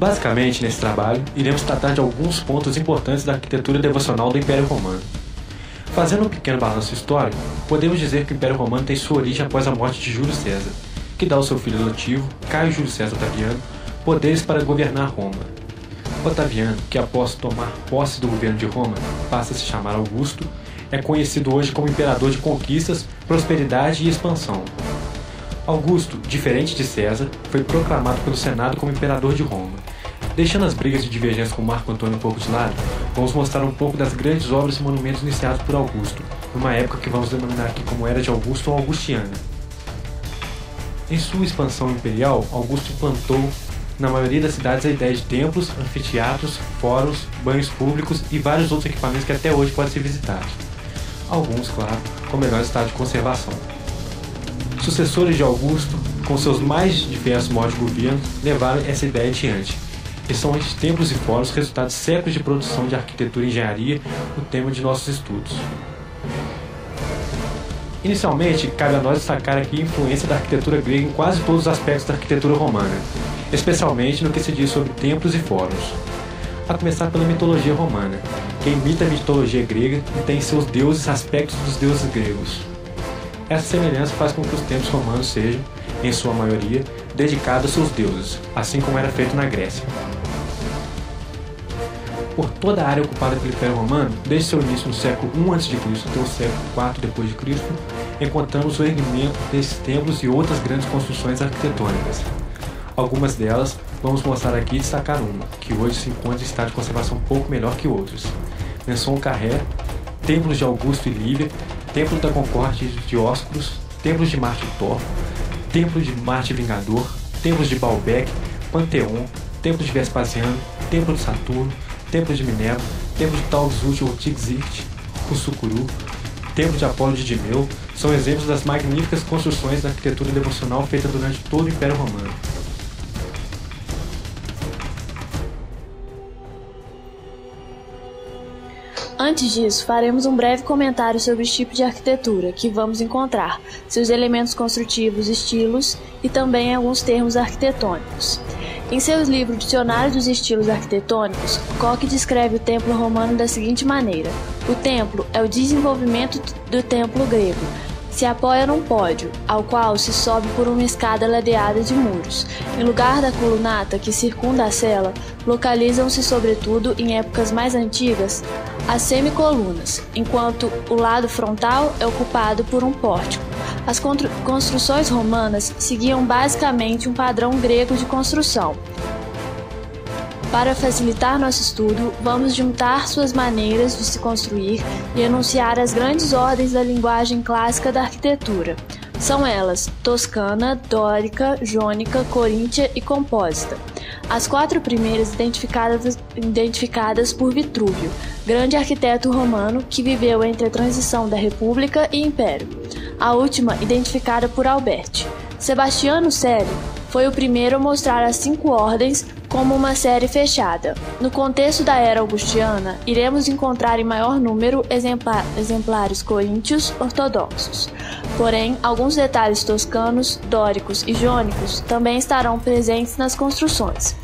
Basicamente, nesse trabalho, iremos tratar de alguns pontos importantes da arquitetura devocional do Império Romano. Fazendo um pequeno balanço histórico, podemos dizer que o Império Romano tem sua origem após a morte de Júlio César, que dá ao seu filho adotivo, Caio Júlio César Otaviano, poderes para governar Roma. Otaviano, que após tomar posse do governo de Roma, passa a se chamar Augusto, é conhecido hoje como imperador de conquistas, prosperidade e expansão. Augusto, diferente de César, foi proclamado pelo Senado como imperador de Roma. Deixando as brigas de divergência com Marco Antônio um pouco de lado, vamos mostrar um pouco das grandes obras e monumentos iniciados por Augusto, numa época que vamos denominar aqui como Era de Augusto ou Augustiana. Em sua expansão imperial, Augusto implantou na maioria das cidades a ideia de templos, anfiteatros, fóruns, banhos públicos e vários outros equipamentos que até hoje podem ser visitados. Alguns, claro, com melhor estado de conservação. Sucessores de Augusto, com seus mais diversos modos de governo, levaram essa ideia adiante. E são estes templos e fóruns resultado de séculos de produção de arquitetura e engenharia, o tema de nossos estudos. Inicialmente, cabe a nós destacar aqui a influência da arquitetura grega em quase todos os aspectos da arquitetura romana, especialmente no que se diz sobre templos e fóruns. A começar pela mitologia romana, que imita a mitologia grega e tem em seus deuses aspectos dos deuses gregos. Essa semelhança faz com que os templos romanos sejam, em sua maioria, dedicados aos seus deuses, assim como era feito na Grécia. Por toda a área ocupada pelo Império Romano, desde seu início no século I a.C. até o século IV d.C., encontramos o erguimento desses templos e outras grandes construções arquitetônicas. Algumas delas vamos mostrar aqui e destacar uma, que hoje se encontra em estado de conservação um pouco melhor que outros. Menção Carré, templos de Augusto e Lívia, templo da Concórdia de Dioscuros, templos de Marte Thor, templo de Marte Vingador, templos de Baalbek, Panteon, templo de Vespasiano, templo de Saturno, templo de Minerva, templo de Tauxut ou Tixit, Kussukuru, templo de Apolo de Dimeu, são exemplos das magníficas construções da arquitetura devocional feita durante todo o Império Romano. Antes disso, faremos um breve comentário sobre os tipos de arquitetura que vamos encontrar, seus elementos construtivos, estilos e também alguns termos arquitetônicos. Em seus livros Dicionário dos Estilos Arquitetônicos, Koch descreve o templo romano da seguinte maneira: o templo é o desenvolvimento do templo grego. Se apoia num pódio, ao qual se sobe por uma escada ladeada de muros. Em lugar da colunata que circunda a cela, localizam-se sobretudo, em épocas mais antigas, as semicolunas, enquanto o lado frontal é ocupado por um pórtico. As construções romanas seguiam basicamente um padrão grego de construção. Para facilitar nosso estudo, vamos juntar suas maneiras de se construir e enunciar as grandes ordens da linguagem clássica da arquitetura. São elas: toscana, dórica, jônica, coríntia e compósita. As quatro primeiras identificadas por Vitrúvio, grande arquiteto romano que viveu entre a transição da República e Império. A última identificada por Alberti. Sebastiano Célio foi o primeiro a mostrar as 5 ordens como uma série fechada. No contexto da era augustiana, iremos encontrar em maior número exemplares coríntios ortodoxos. Porém, alguns detalhes toscanos, dóricos e jônicos também estarão presentes nas construções.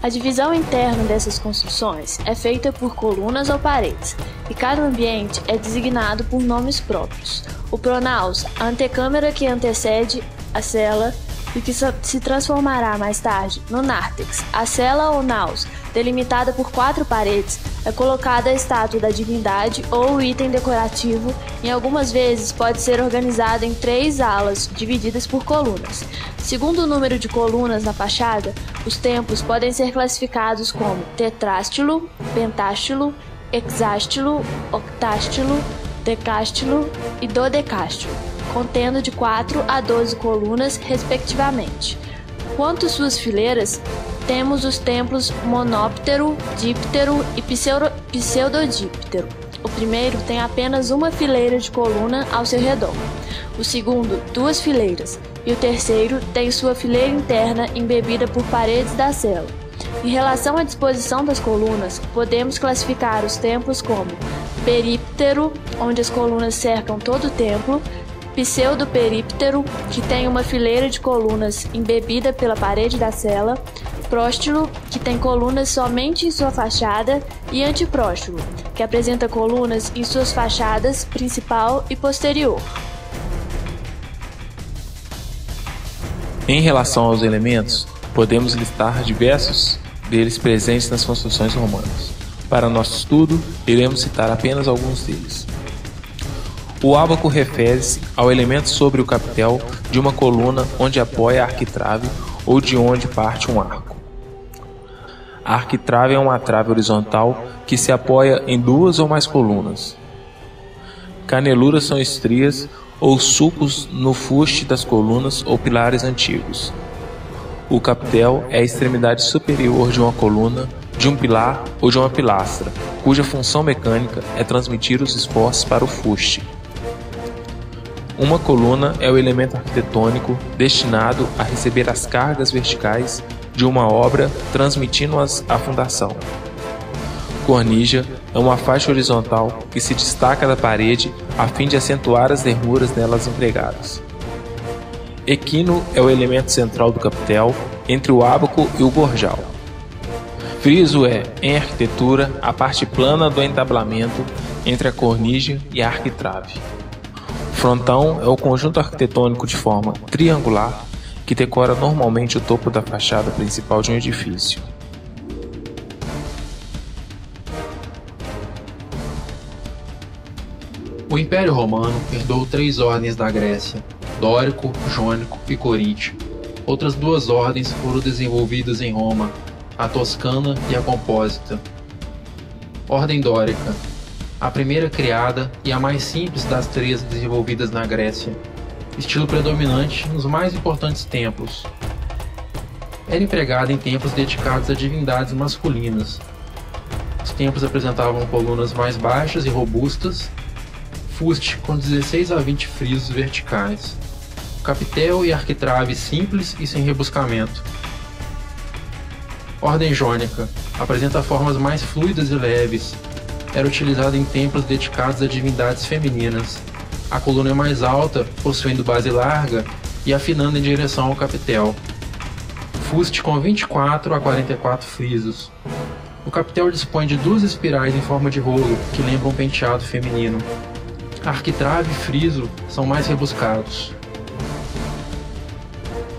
A divisão interna dessas construções é feita por colunas ou paredes, e cada ambiente é designado por nomes próprios. O pronaos, a antecâmara que antecede a cela e que se transformará mais tarde no nártex. A cela ou naos, delimitada por 4 paredes, é colocada a estátua da divindade ou o item decorativo e algumas vezes pode ser organizada em 3 alas, divididas por colunas. Segundo o número de colunas na fachada, os templos podem ser classificados como tetrástilo, pentástilo, hexástilo, octástilo, decástilo e dodecástilo, contendo de 4 a 12 colunas, respectivamente. Quanto às suas fileiras, temos os templos monóptero, díptero e pseudodíptero. O primeiro tem apenas uma fileira de coluna ao seu redor, o segundo 2 fileiras, e o terceiro tem sua fileira interna embebida por paredes da cela. Em relação à disposição das colunas, podemos classificar os templos como períptero, onde as colunas cercam todo o templo, pseudoperíptero, que tem uma fileira de colunas embebida pela parede da cela, próstilo, que tem colunas somente em sua fachada, e antipróstilo, que apresenta colunas em suas fachadas principal e posterior. Em relação aos elementos, podemos listar diversos deles presentes nas construções romanas. Para nosso estudo, iremos citar apenas alguns deles. O ábaco refere-se ao elemento sobre o capitel de uma coluna onde apoia a arquitrave ou de onde parte um arco. A arquitrave é uma trave horizontal que se apoia em duas ou mais colunas. Caneluras são estrias ou sulcos no fuste das colunas ou pilares antigos. O capitel é a extremidade superior de uma coluna, de um pilar ou de uma pilastra, cuja função mecânica é transmitir os esforços para o fuste. Uma coluna é o elemento arquitetônico destinado a receber as cargas verticais de uma obra, transmitindo-as à fundação. Cornija é uma faixa horizontal que se destaca da parede a fim de acentuar as nervuras nelas empregadas. Equino é o elemento central do capitel entre o ábaco e o gorjal. Friso é, em arquitetura, a parte plana do entablamento entre a cornija e a arquitrave. Frontão é o conjunto arquitetônico de forma triangular que decora normalmente o topo da fachada principal de um edifício. O Império Romano herdou 3 ordens da Grécia: Dórico, Jônico e Coríntio. Outras 2 ordens foram desenvolvidas em Roma, a Toscana e a Compósita. Ordem Dórica, a primeira criada e a mais simples das 3 desenvolvidas na Grécia, estilo predominante nos mais importantes templos. Era empregada em templos dedicados a divindades masculinas. Os templos apresentavam colunas mais baixas e robustas, fuste com 16 a 20 frisos verticais, capitel e arquitrave simples e sem rebuscamento. Ordem Jônica apresenta formas mais fluidas e leves. Era utilizada em templos dedicados a divindades femininas. A coluna é mais alta, possuindo base larga e afinando em direção ao capitel. Fuste com 24 a 44 frisos. O capitel dispõe de 2 espirais em forma de rolo, que lembram um penteado feminino. A arquitrave e friso são mais rebuscados.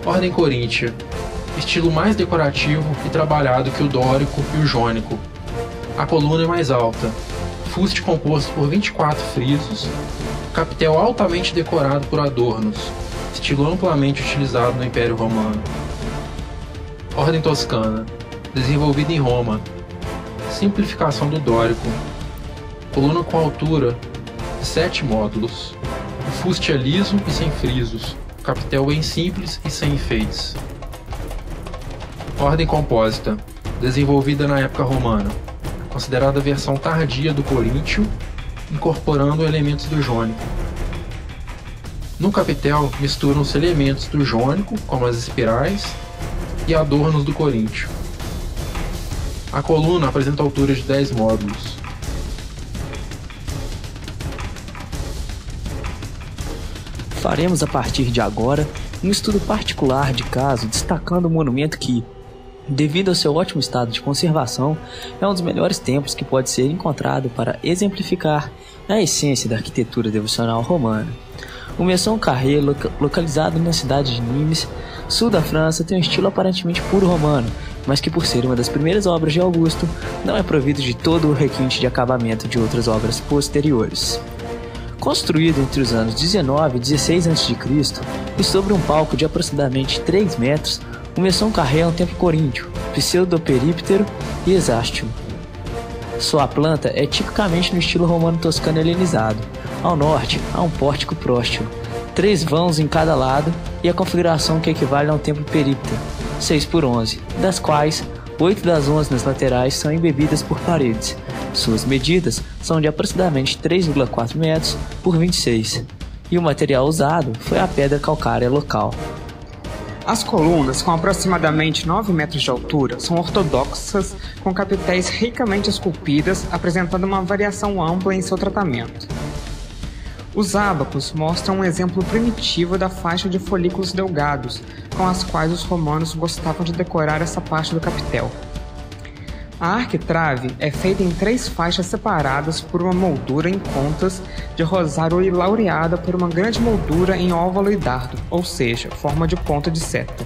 Ordem Coríntia, estilo mais decorativo e trabalhado que o dórico e o jônico. A coluna é mais alta, fuste composto por 24 frisos, capitel altamente decorado por adornos, estilo amplamente utilizado no Império Romano. Ordem Toscana, desenvolvida em Roma, simplificação do dórico, coluna com altura de 7 módulos, o fuste é liso e sem frisos, capitel bem simples e sem enfeites. Ordem Compósita, desenvolvida na época romana, considerada a versão tardia do coríntio, incorporando elementos do jônico. No capitel misturam-se elementos do jônico, como as espirais, e adornos do coríntio. A coluna apresenta altura de 10 módulos. Faremos a partir de agora um estudo particular de caso destacando um monumento que, devido ao seu ótimo estado de conservação, é um dos melhores templos que pode ser encontrado para exemplificar a essência da arquitetura devocional romana. O Maison Carré, localizado na cidade de Nimes, sul da França, tem um estilo aparentemente puro romano, mas que, por ser uma das primeiras obras de Augusto, não é provido de todo o requinte de acabamento de outras obras posteriores. Construído entre os anos 19 e 16 a.C. e sobre um palco de aproximadamente 3 metros, o Maison Carré é um templo coríntio, pseudo-períptero e hexástilo. Sua planta é tipicamente no estilo romano toscano helenizado. Ao norte, há um pórtico próstilo, 3 vãos em cada lado e a configuração que equivale a um templo períptero, 6 por 11, das quais 8 das 11 nas laterais são embebidas por paredes. Suas medidas são de aproximadamente 3,4 metros por 26, e o material usado foi a pedra calcária local. As colunas, com aproximadamente 9 metros de altura, são ortodoxas, com capitéis ricamente esculpidas, apresentando uma variação ampla em seu tratamento. Os ábacos mostram um exemplo primitivo da faixa de folículos delgados, com as quais os romanos gostavam de decorar essa parte do capitel. A arquitrave é feita em 3 faixas separadas por uma moldura em pontas de rosário e laureada por uma grande moldura em óvalo e dardo, ou seja, forma de ponta de seta.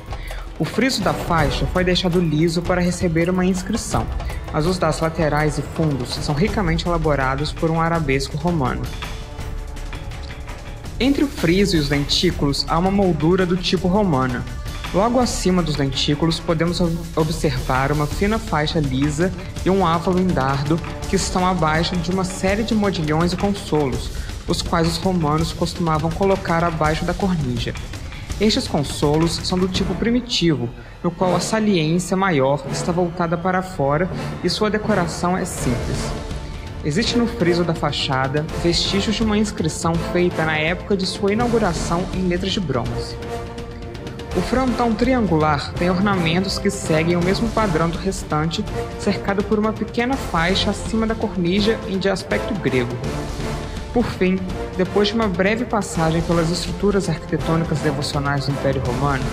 O friso da faixa foi deixado liso para receber uma inscrição, mas os das laterais e fundos são ricamente elaborados por um arabesco romano. Entre o friso e os dentículos há uma moldura do tipo romana. Logo acima dos dentículos podemos observar uma fina faixa lisa e um ávalo em dardo que estão abaixo de uma série de modilhões e consolos, os quais os romanos costumavam colocar abaixo da cornija. Estes consolos são do tipo primitivo, no qual a saliência maior está voltada para fora e sua decoração é simples. Existe no friso da fachada vestígios de uma inscrição feita na época de sua inauguração em letras de bronze. O frontão triangular tem ornamentos que seguem o mesmo padrão do restante, cercado por uma pequena faixa acima da cornija e de aspecto grego. Por fim, depois de uma breve passagem pelas estruturas arquitetônicas devocionais do Império Romano,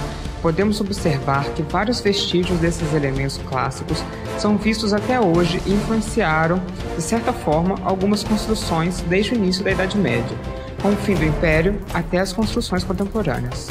podemos observar que vários vestígios desses elementos clássicos são vistos até hoje e influenciaram, de certa forma, algumas construções desde o início da Idade Média, com o fim do Império até as construções contemporâneas.